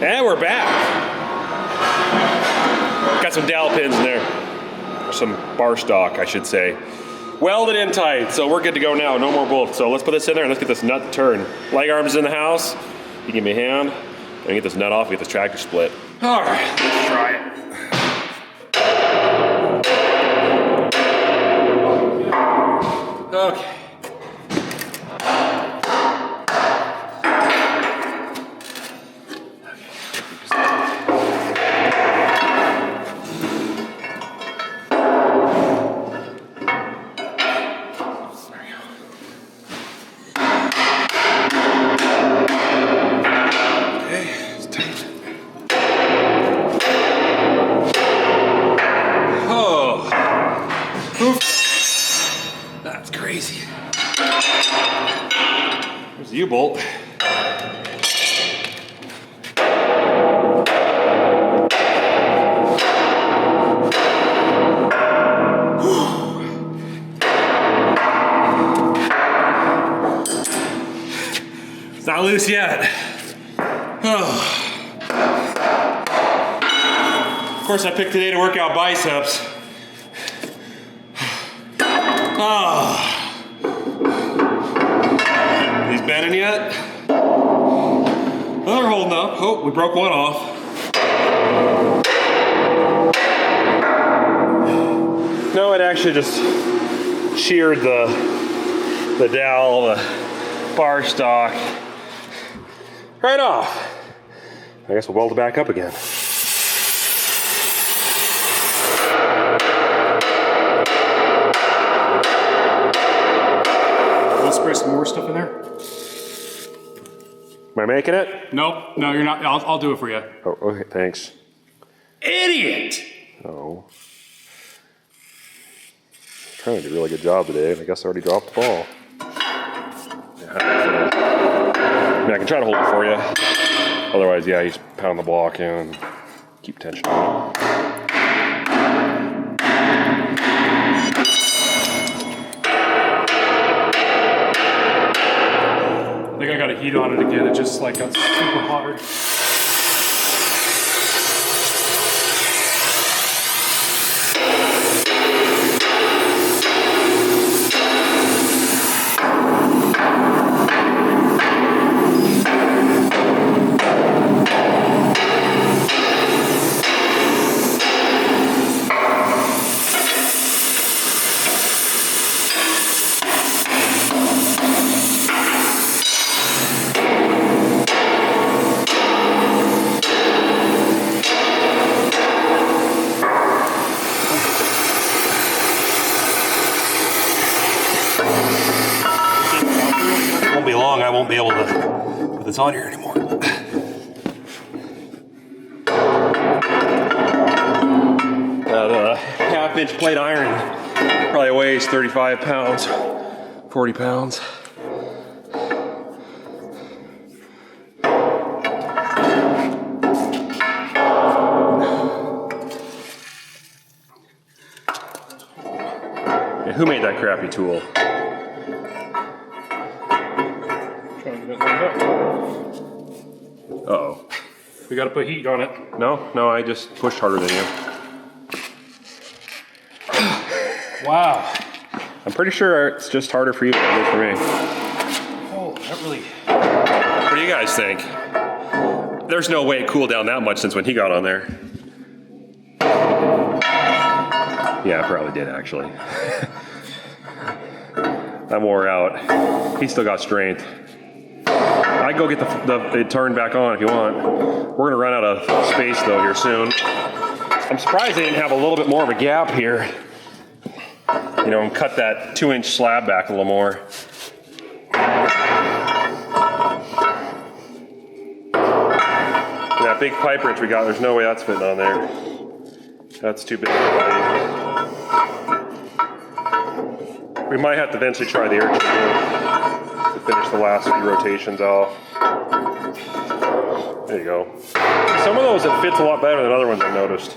And we're back. Got some dowel pins in there. Some bar stock, I should say. Welded in tight, so we're good to go now. No more bolts. So let's put this in there and let's get this nut to turn. Leg arms in the house. You give me a hand. And get this nut off, get this tractor split. All right, let's try it. Okay. That's crazy. There's the U-bolt. It's not loose yet. Oh. Of course, I picked today to work out biceps. Oh. He's bending yet? Well, they're holding up. Oh, we broke one off. No, it actually just sheared the dowel, the bar stock right off. I guess we'll weld it back up again. Spray some more stuff in there? Am I making it? Nope, no, you're not. I'll do it for you. Oh, okay, thanks. Idiot! Oh. Trying to do a really good job today, and I guess I already dropped the ball. Yeah, I mean, I can try to hold it for you. Otherwise, yeah, you just pound the block in and keep tension on it. I think I got a heat on it again. It just like got super hard. Long, I won't be able to put this on here anymore. That half-inch plate iron probably weighs 35 pounds, 40 pounds. Yeah, who made that crappy tool? Uh-oh. We gotta put heat on it. No, I just pushed harder than you. Wow. I'm pretty sure it's just harder for you than it is for me. Oh, that really... What do you guys think? There's no way it cooled down that much since when he got on there. Yeah, it probably did actually. I'm wore out. He's still got strength. I go get the turn back on if you want. We're gonna run out of space though here soon. I'm surprised they didn't have a little bit more of a gap here. You know, and cut that 2-inch slab back a little more. And that big pipe wrench we got, there's no way that's fitting on there. That's too big. We might have to eventually try the air chamber to finish the last few rotations off. There you go. Some of those, it fits a lot better than other ones I've noticed.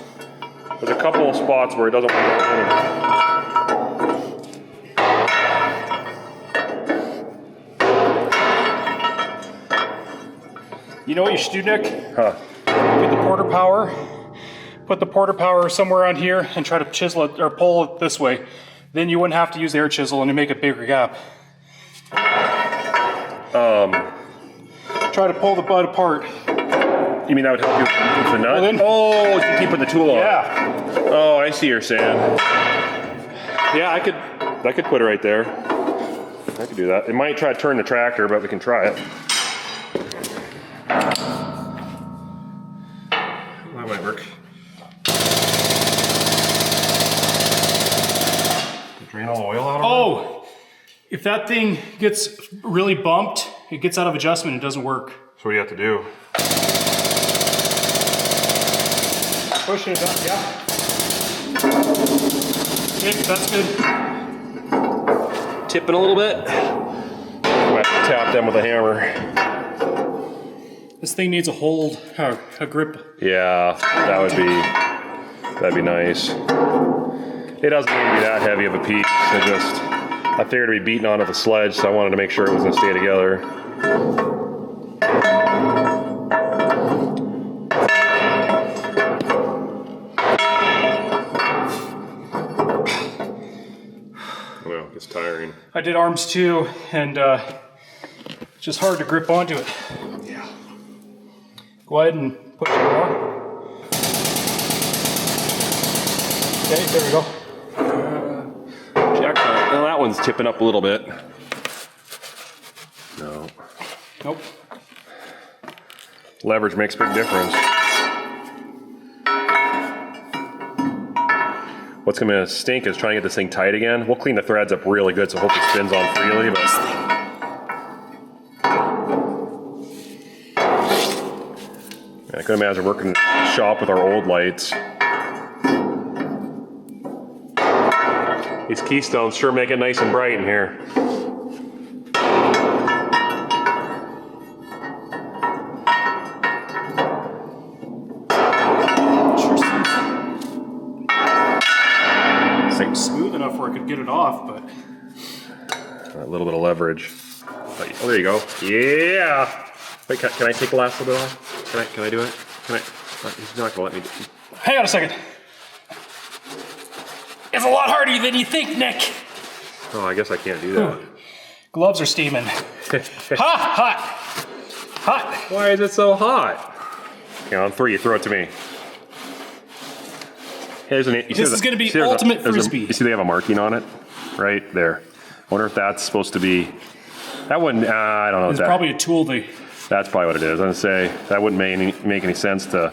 There's a couple of spots where it doesn't want to go in. You know what you should do, Nick? Huh. Get the porter power. Put the porter power somewhere on here and try to chisel it or pull it this way. Then you wouldn't have to use the air chisel and you make a bigger gap. Try to pull the butt apart. You mean that would help you with the nut? Well, then, oh, you keep putting the tool on. Yeah. Oh, I see what you're saying. Yeah, I could put it right there. I could do that. It might try to turn the tractor, but we can try it. That might work. Drain all the oil out of it? Oh, if that thing gets really bumped, it gets out of adjustment, it doesn't work. So what do you have to do? Pushing it up, yeah. Okay, that's good. Tipping a little bit. Might have to tap them with a hammer. This thing needs a hold, a grip. Yeah, that'd be nice. It doesn't need to be that heavy of a piece. I figured it'd be beaten onto the sledge, so I wanted to make sure it was gonna stay together. Well, it's tiring. I did arms too, and it's just hard to grip onto it. Yeah. Go ahead and put some more. Okay, there we go. Jack, well, that one's tipping up a little bit. No. Nope. Leverage makes a big difference. What's gonna stink is trying to get this thing tight again. We'll clean the threads up really good so hopefully it spins on freely, but I could imagine working in the shop with our old lights. These keystones sure make it nice and bright in here. Smooth enough where I could get it off, but a little bit of leverage. Oh, there you go. Yeah. Wait, can I take the last little bit off? Can I do it? Can I? He's not gonna let me do it. hang on a second. It's a lot harder than you think, Nick. Oh, I guess I can't do that. Gloves are steaming. Hot. Hot. Why is it so hot? Okay, on 3, you throw it to me. Here's an, This is going to be ultimate frisbee. You see they have a marking on it? Right there. I wonder if that's supposed to be... That wouldn't... I don't know. It's probably a tool they... That's probably what it is. I was going to say, that wouldn't make any sense to...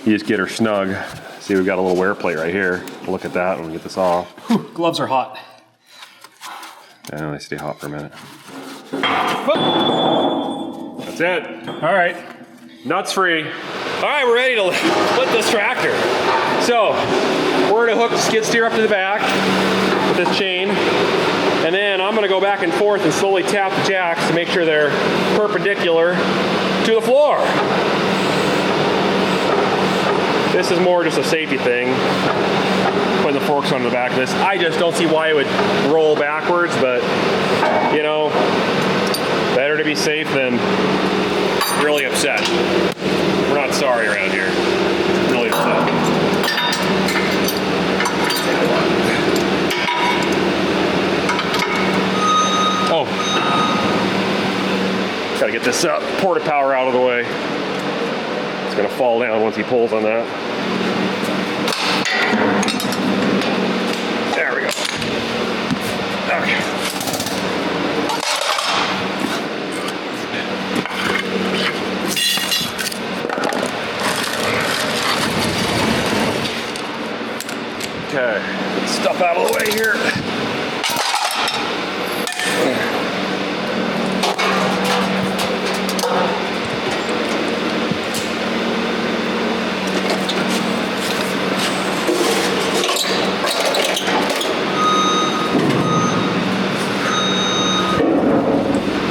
You just get her snug. See, we've got a little wear plate right here. We'll look at that when we get this off. Whew, gloves are hot. I know they stay hot for a minute. Whoop. That's it. All right. Nuts free. All right, we're ready to split this tractor. So, we're gonna hook the skid steer up to the back with this chain, and then I'm gonna go back and forth and slowly tap the jacks to make sure they're perpendicular to the floor. This is more just a safety thing, putting the forks onto the back of this. I just don't see why it would roll backwards, but you know, better to be safe than really upset. We're not sorry around here. Really upset. Oh. Gotta get this porta power out of the way. It's gonna fall down once he pulls on that. There we go. Okay. Okay, get stuff out of the way here.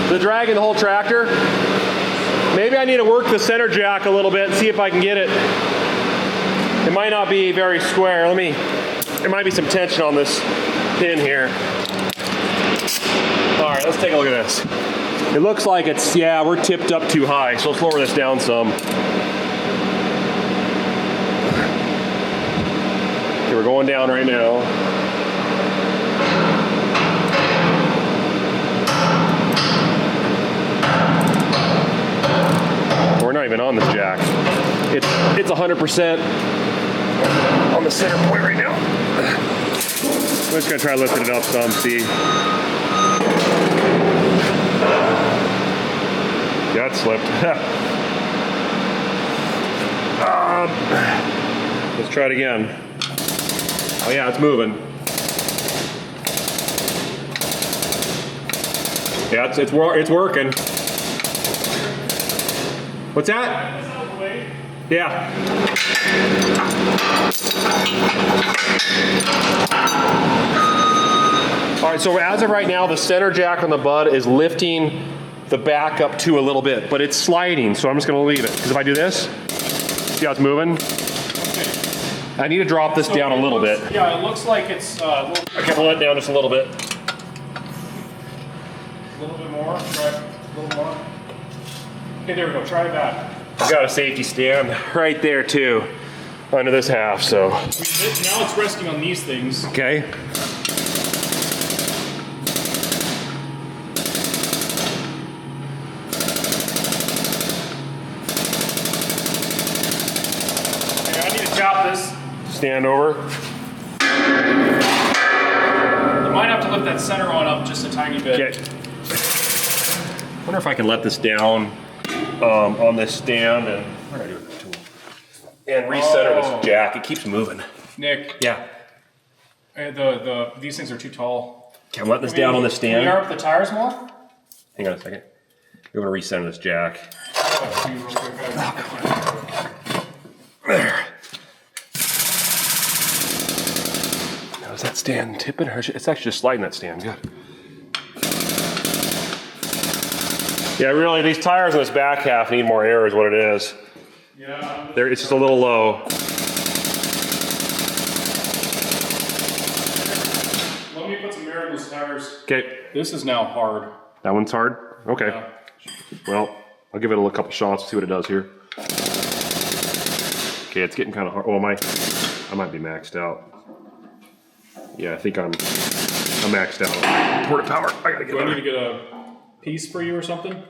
The dragging the whole tractor. Maybe I need to work the center jack a little bit and see if I can get it. It might not be very square. There might be some tension on this pin here. All right, let's take a look at this. It looks like it's, yeah, we're tipped up too high, so let's lower this down some. They're going down right now. We're not even on this jack. It's 100% on the center point right now. I'm just gonna try lifting it up some, see. Yeah, it slipped. Let's try it again. Oh yeah, it's moving. Yeah, it's working. What's that? Yeah. All right, so as of right now, the center jack on the bud is lifting the back up to a little bit, but it's sliding, so I'm just gonna leave it. Because if I do this, see how it's moving? I need to drop this down a little bit. Yeah, it looks like it's I can let it down just a little bit. a little bit more. Try a little more. Okay, there we go. Try that. I've got a safety stand right there too, under this half, so. Now it's resting on these things. Okay. Okay, I need to chop this. Stand over. You might have to lift that center one up just a tiny bit. Okay. Wonder if I can let this down on this stand and what do I do with the tool? And recenter this jack. It keeps moving. Nick, Yeah. these things are too tall. Okay, I'm letting this down on the Can you stand. arm up the tires more? Hang on a second. We're gonna recenter this jack. There. Now is that stand tipping or it's actually just sliding that stand? Good. Yeah, really, these tires on this back half need more air is what it is. Yeah. It's just a little low. Let me put some air in those tires. Okay, This is now hard. that one's hard? Okay. Yeah. Well, I'll give it a couple shots, see what it does here. Okay, it's getting kind of hard. Oh, I might be maxed out. Yeah, I think I'm maxed out. Port power, I gotta get Do I need there. to get a piece for you or something?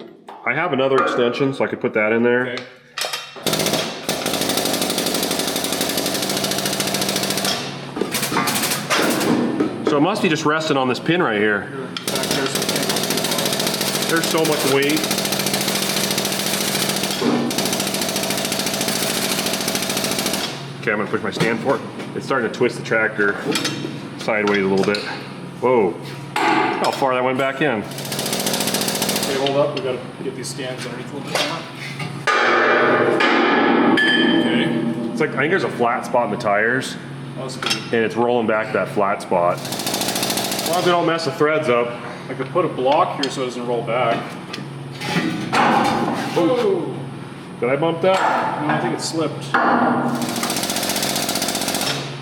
I have another extension, so I could put that in there. Okay. So it must be just resting on this pin right here. Here, back there so you can't go too far. There's so much weight. Okay, I'm gonna push my stand forward. It's starting to twist the tractor sideways a little bit. Whoa, how far that went back in. Okay, hold up. We gotta get these stands underneath a little bit more. Okay. It's like, I think there's a flat spot in the tires, Must be. and it's rolling back to that flat spot. As long as they don't mess the threads up. I could put a block here so it doesn't roll back. Whoa! Did I bump that? No, I think it slipped.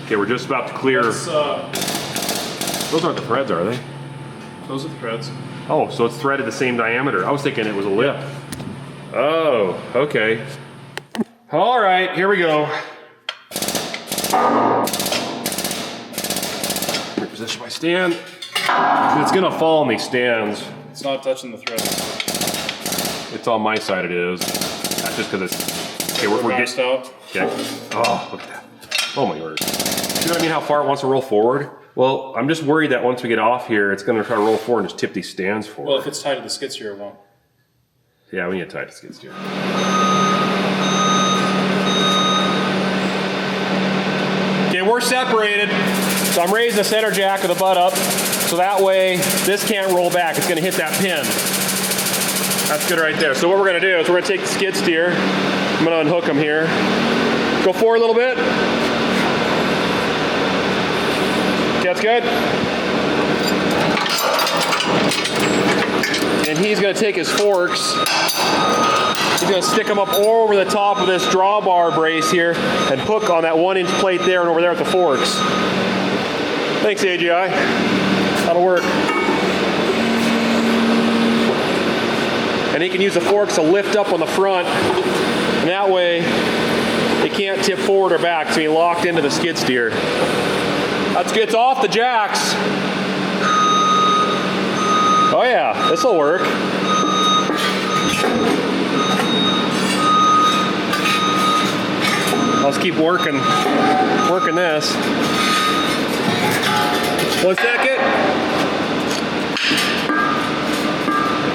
Okay, we're just about to clear. It's, Those aren't the threads, are they? those are the threads. Oh, so it's threaded the same diameter. I was thinking it was a lip. Oh, okay. All right, here we go. Reposition my stand. It's gonna fall on these stands. It's not touching the threads. It's on my side, it is. That's just because it's, okay, we're Maxed getting, out. okay. Oh, look at that. Oh my word. You know what I mean, how far it wants to roll forward? Well, I'm just worried that once we get off here, it's gonna try to roll forward and just tip these stands forward. Well, if it's tied to the skid steer, it won't. Yeah, we need to tie the skid steer. Okay, we're separated. So I'm raising the center jack of the butt up, so that way this can't roll back. It's gonna hit that pin. That's good right there. So what we're gonna do is we're gonna take the skid steer. I'm gonna unhook them here. Go forward a little bit. Okay, that's good. And he's gonna take his forks. He's gonna stick them up over the top of this drawbar brace here and hook on that 1-inch plate there and over there at the forks. Thanks, AGI. That'll work. And he can use the forks to lift up on the front, and that way it can't tip forward or back, so he locked into the skid steer. That's good. It's off the jacks. Oh yeah, this will work. Let's keep working this. 1 second.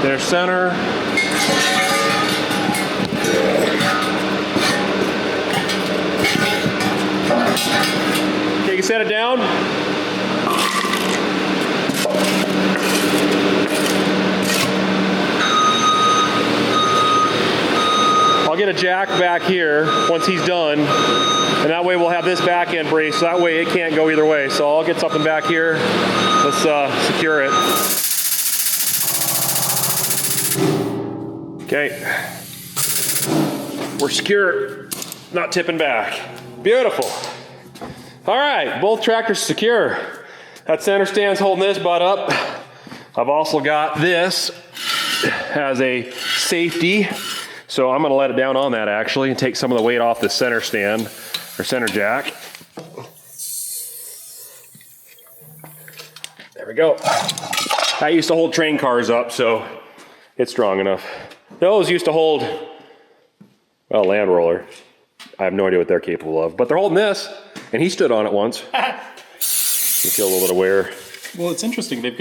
There's center. Okay, you set it down. I'll get a jack back here once he's done, and that way we'll have this back end brace, so that way it can't go either way. So I'll get something back here. Let's secure it. Okay, we're secure, not tipping back. Beautiful. All right, both tractors secure. That center stand's holding this butt up. I've also got this as a safety. So I'm gonna let it down on that actually and take some of the weight off the center stand or center jack. There we go. I used to hold train cars up, so it's strong enough. Those used to hold, well, Land Roller. I have no idea what they're capable of, but they're holding this, and he stood on it once. You feel a little bit of wear. Well, it's interesting. They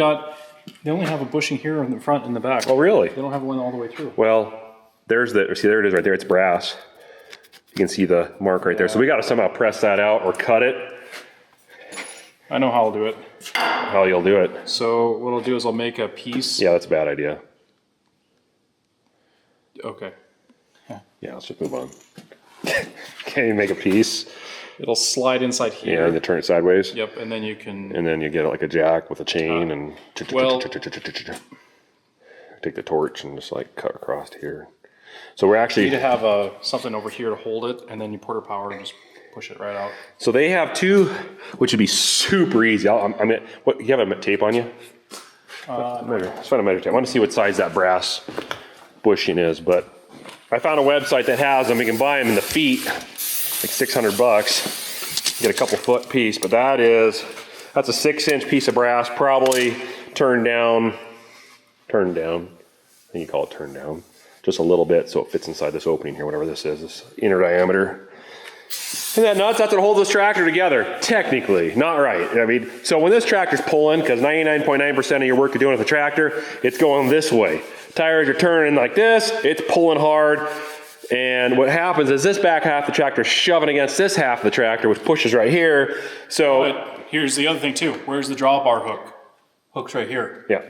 only have a bushing here in the front and the back. Oh, really? They don't have one all the way through. Well, there's the, see, there it is right there. It's brass. You can see the mark right there. So we got to somehow press that out or cut it. I know how I'll do it. How you'll do it. So what I'll do is I'll make a piece. Yeah, that's a bad idea. Okay. Yeah, let's just move on. Okay, you make a piece. It'll slide inside here. Yeah, and you turn it sideways. Yep, and then you can... And then you get it like a jack with a chain and... Well... Take the torch and just like cut across here. So we're actually... You need to have something over here to hold it, and then you porter power and just push it right out. So they have two, which would be super easy. I mean, what, you have a tape on you? Let's find a measure tape. I want to see what size that brass bushing is, but I found a website that has them. You can buy them in the feet, like $600. Get a couple foot piece, but that's a 6-inch piece of brass, probably turned down. I think you call it turned down. Just a little bit so it fits inside this opening here, whatever this is, this inner diameter. Isn't that nuts? That's what holds this tractor together. Technically, not right. I mean, so when this tractor's pulling, because 99.9% of your work you're doing with the tractor, it's going this way. Tires are turning like this, it's pulling hard, and what happens is this back half of the tractor is shoving against this half of the tractor, which pushes right here. So but here's the other thing too. Where's the drawbar hook? Hook's right here. yeah.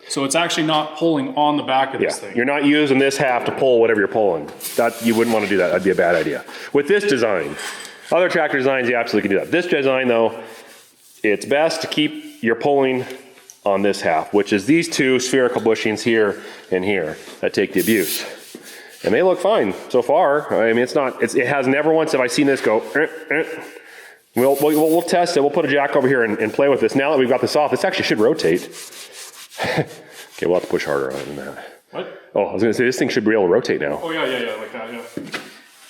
So it's actually not pulling on the back of this thing. You're not using this half to pull whatever you're pulling. That you wouldn't want to do that. That'd be a bad idea. With this design, other tractor designs, you absolutely can do that. This design though, it's best to keep your pulling on this half, which is these two spherical bushings here and here that take the abuse. And they look fine so far. I mean, it has never once have I seen this go, We'll test it. We'll put a jack over here and play with this. Now that we've got this off, this actually should rotate. Okay, we'll have to push harder on it than that. What? Oh, I was gonna say this thing should be able to rotate now. Oh yeah, like that, yeah. There's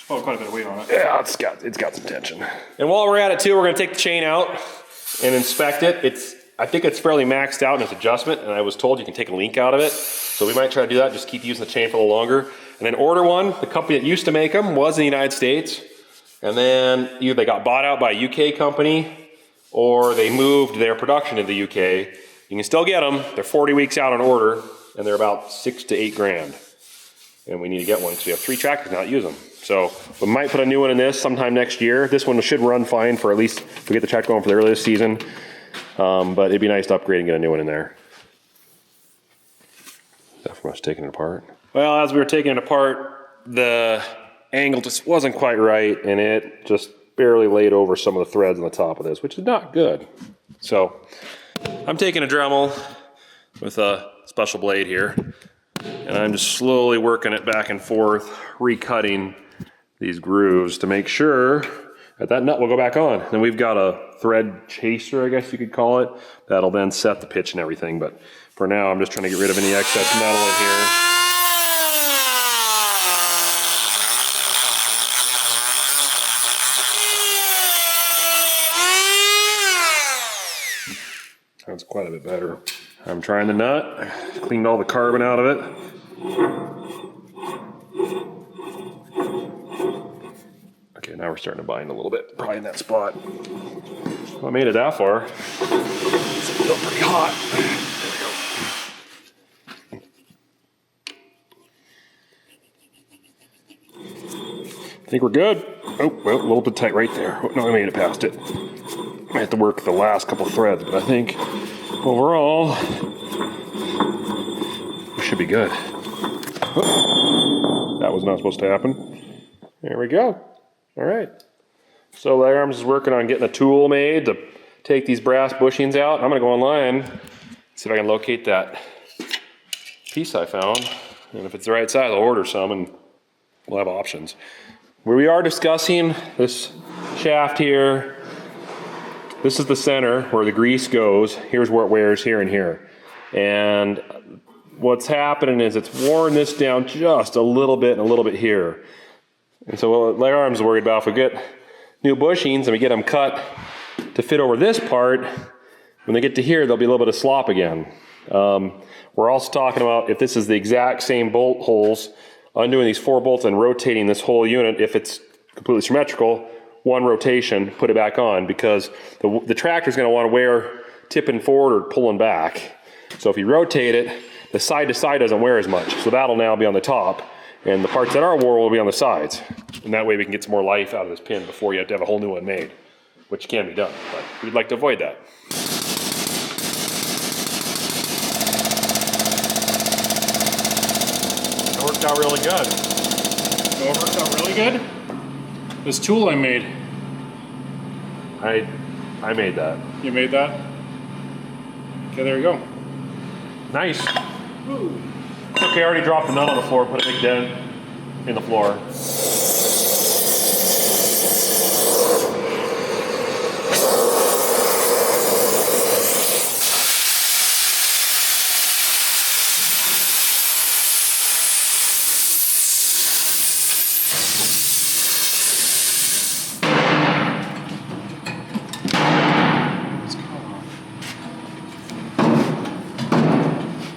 probably quite a bit of weight on it. Yeah, it's got some tension. And while we're at it too, we're gonna take the chain out and inspect it. I think it's fairly maxed out in its adjustment, and I was told you can take a link out of it. So we might try to do that, just keep using the chain for a little longer. And then order one. The company that used to make them was in the United States. And then either they got bought out by a UK company or they moved their production to the UK. You can still get them. They're 40 weeks out on order, and they're about $6 to $8 grand. And we need to get one because we have 3 tractors now that use them. So we might put a new one in this sometime next year. This one should run fine for at least if we get the tractor going for the early this season. But it'd be nice to upgrade and get a new one in there. Is that from us taking it apart? Well, as we were taking it apart, the angle just wasn't quite right, and it just barely laid over some of the threads on the top of this, which is not good. So I'm taking a Dremel with a special blade here, and I'm just slowly working it back and forth, recutting these grooves to make sure that nut will go back on. Then we've got a thread chaser, I guess you could call it, that'll then set the pitch and everything. But for now, I'm just trying to get rid of any excess metal in here. quite a bit better. I'm trying the nut, cleaned all the carbon out of it. Okay, now we're starting to bind a little bit, probably in that spot. Well, I made it that far. It's still pretty hot. I think we're good. Oh, well, a little bit tight right there. Oh, no, I made it past it. I have to work the last couple threads, but I think overall, we should be good. Oh, that was not supposed to happen. There we go. All right. So Welker Farms is working on getting a tool made to take these brass bushings out. I'm gonna go online, see if I can locate that piece I found. And if it's the right size, I'll order some and we'll have options. We are discussing this shaft here. This is the center where the grease goes. Here's where it wears here and here. And what's happening is it's worn this down just a little bit and a little bit here. And so what Welker Farms is worried about, if we get new bushings and we get them cut to fit over this part, when they get to here, there'll be a little bit of slop again. We're also talking about if this is the exact same bolt holes, undoing these 4 bolts and rotating this whole unit. If it's completely symmetrical, 1 rotation, put it back on, because the tractor's gonna wanna wear tipping forward or pulling back. So if you rotate it, the side to side doesn't wear as much. So that'll now be on the top, and the parts that are wore will be on the sides. And that way we can get some more life out of this pin before you have to have a whole new one made, which can be done, but we'd like to avoid that. It worked out really good. It worked out really good? This tool I made. I made that. You made that? Okay, there you go. Nice. Ooh. Okay, I already dropped the nut on the floor, put a big dent in the floor.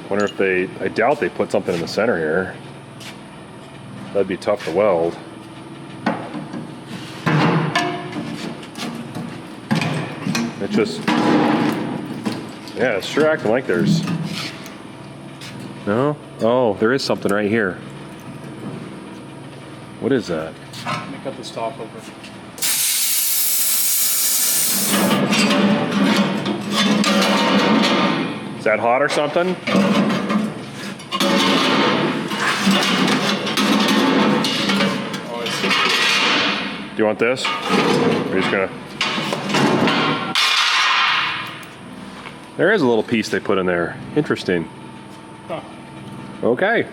Wonder if I doubt they put something in the center here. That'd be tough to weld. It just, yeah, it's sure acting like there's, no? Oh, there is something right here. What is that? Let me cut this top open. Is that hot or something? Oh, I see. Do you want this? We're just gonna. There is a little piece they put in there. Interesting. Huh. Okay.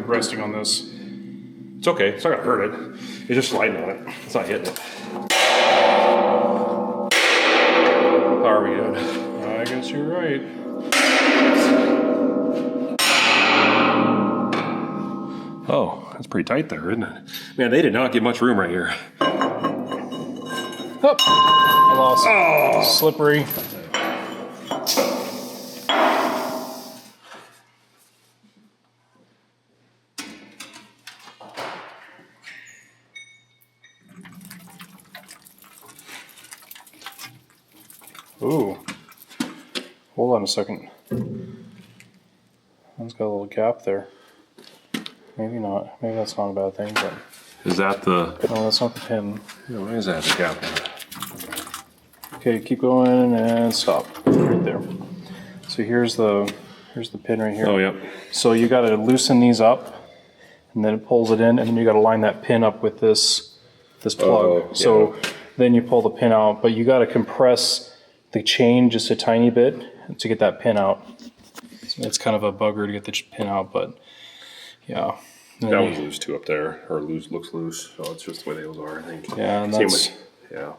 Resting on this. It's okay, it's not gonna hurt it. You're just sliding on it. It's not hitting it. How are we doing? I guess you're right. Oh, that's pretty tight there, isn't it? Man, they did not give much room right here. Oh, I lost. Oh. Slippery. Ooh, hold on a second. That's got a little gap there. Maybe not. Maybe that's not a bad thing, but. Is that the. No, that's not the pin. No, where is that? The gap. Okay, keep going and stop. Right there. So here's the Here's the pin right here. Oh, yep. So you got to loosen these up, and then it pulls it in, and then you got to line that pin up with this plug. Oh, yeah. So then you pull the pin out, but you got to compress the chain just a tiny bit to get that pin out. So it's kind of a bugger to get the pin out, but yeah. That one's loose too up there, or looks loose. So it's just the way those are, I think. Yeah, and Same that's, with, yeah,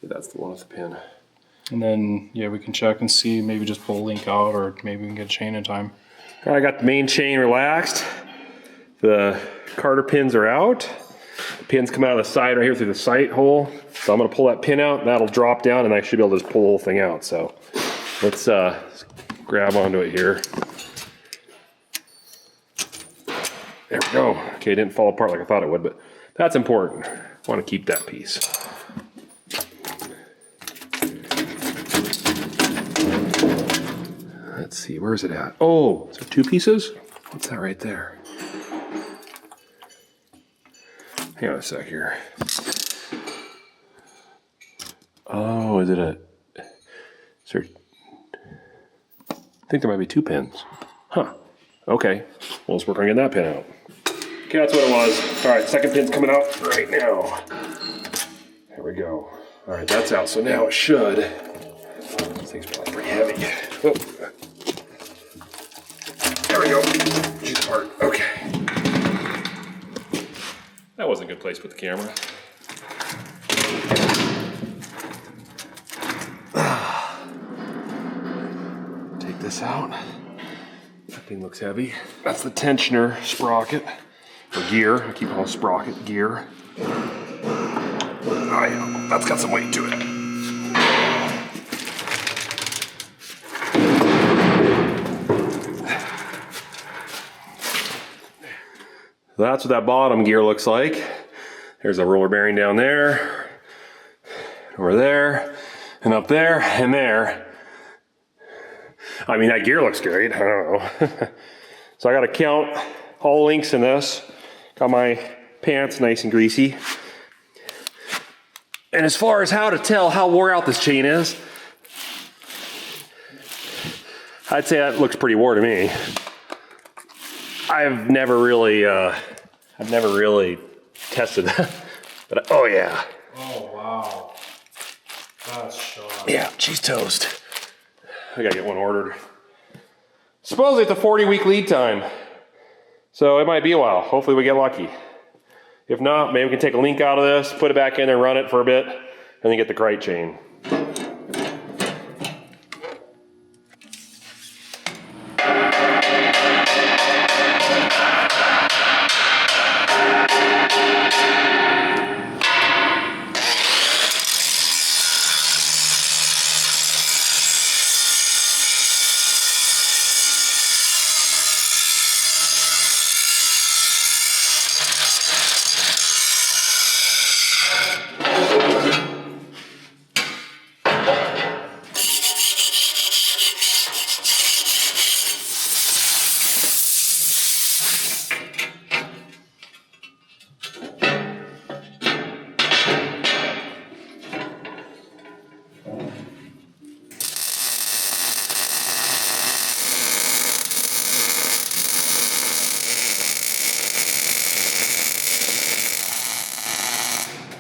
that's the one with the pin. and then yeah, we can check and see, maybe just pull a link out, or maybe we can get a chain in time. I got the main chain relaxed. The Carter pins are out. The pins come out of the side right here through the sight hole. So I'm gonna pull that pin out, and that'll drop down, and I should be able to just pull the whole thing out. So let's grab onto it here. There we go. Okay, it didn't fall apart like I thought it would, but that's important. I want to keep that piece. Let's see, where's it at? Oh, is there 2 pieces? What's that right there? Hang on a sec here. Oh, is it a... Is there... I think there might be 2 pins. Huh. Okay. Well, let's work on getting that pin out. Okay, that's what it was. All right, second pin's coming out right now. There we go. All right, that's out. So now it should... This thing's probably pretty heavy. Oh. There we go. Juice part. Okay. That wasn't a good place to put the camera. Take this out. That thing looks heavy. That's the tensioner sprocket, or gear. I keep calling it sprocket, gear. Oh yeah, that's got some weight to it. That's what that bottom gear looks like. There's a roller bearing down there, over there, and up there, and there. I mean, that gear looks great. I don't know. So I got to count all links in this. Got my pants nice and greasy. And as far as how to tell how wore out this chain is, I'd say that looks pretty wore to me. I've never really tested that. But oh yeah. Oh wow, that's sharp. Yeah, cheese toast. I gotta get one ordered. Supposedly it's a 40-week lead time. So it might be a while. Hopefully we get lucky. If not, maybe we can take a link out of this, put it back in there, run it for a bit, and then get the crate chain.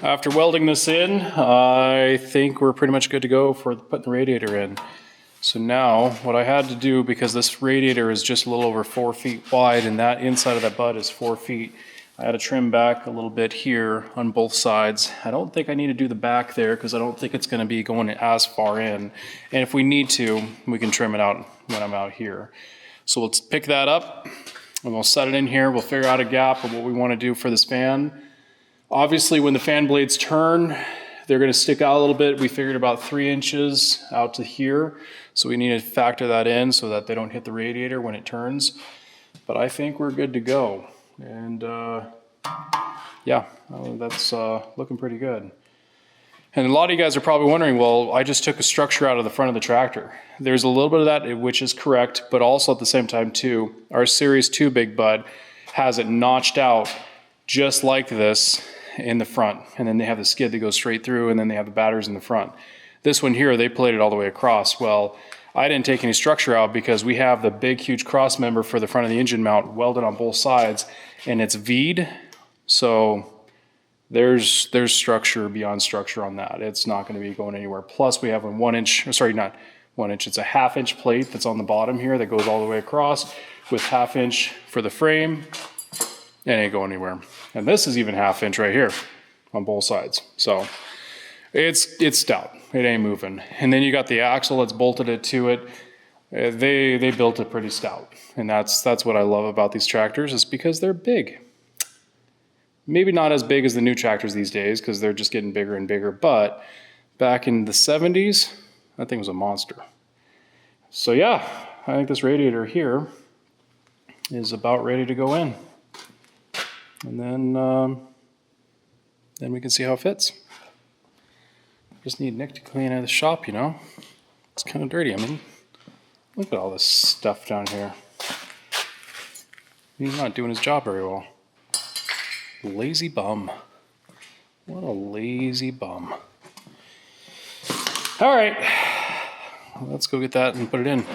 After welding this in, I think we're pretty much good to go for putting the radiator in. So now, what I had to do, because this radiator is just a little over 4 feet wide and that inside of that butt is 4 feet, I had to trim back a little bit here on both sides. I don't think I need to do the back there because I don't think it's going to be going as far in. And if we need to, we can trim it out when I'm out here. So let's pick that up and we'll set it in here. We'll figure out a gap of what we want to do for this fan. Obviously, when the fan blades turn, they're going to stick out a little bit. We figured about 3 inches out to here. So we need to factor that in so that they don't hit the radiator when it turns. But I think we're good to go. And yeah, that's looking pretty good. And a lot of you guys are probably wondering, well, I just took a structure out of the front of the tractor. There's a little bit of that, which is correct, but also at the same time too, our Series 2 Big Bud has it notched out just like this in the front. And then they have the skid that goes straight through, and then they have the batteries in the front. This one here, they played it all the way across. Well, I didn't take any structure out because we have the big, huge cross member for the front of the engine mount welded on both sides, and it's V'd. So there's structure beyond structure on that. It's not going to be going anywhere. Plus we have a 1 inch, sorry, not 1 inch, it's a 1/2 inch plate that's on the bottom here that goes all the way across with 1/2 inch for the frame. It ain't going anywhere. And this is even 1/2 inch right here on both sides. So it's stout. It ain't moving. And then you got the axle that's bolted it to it. They built it pretty stout. And that's what I love about these tractors, is because they're big. Maybe not as big as the new tractors these days because they're just getting bigger and bigger. But back in the 70s, that thing was a monster. So yeah, I think this radiator here is about ready to go in. And then we can see how it fits. Just need Nick to clean out the shop, you know. It's kind of dirty. I mean, look at all this stuff down here. He's not doing his job very well. Lazy bum. What a lazy bum. All right, let's go get that and put it in.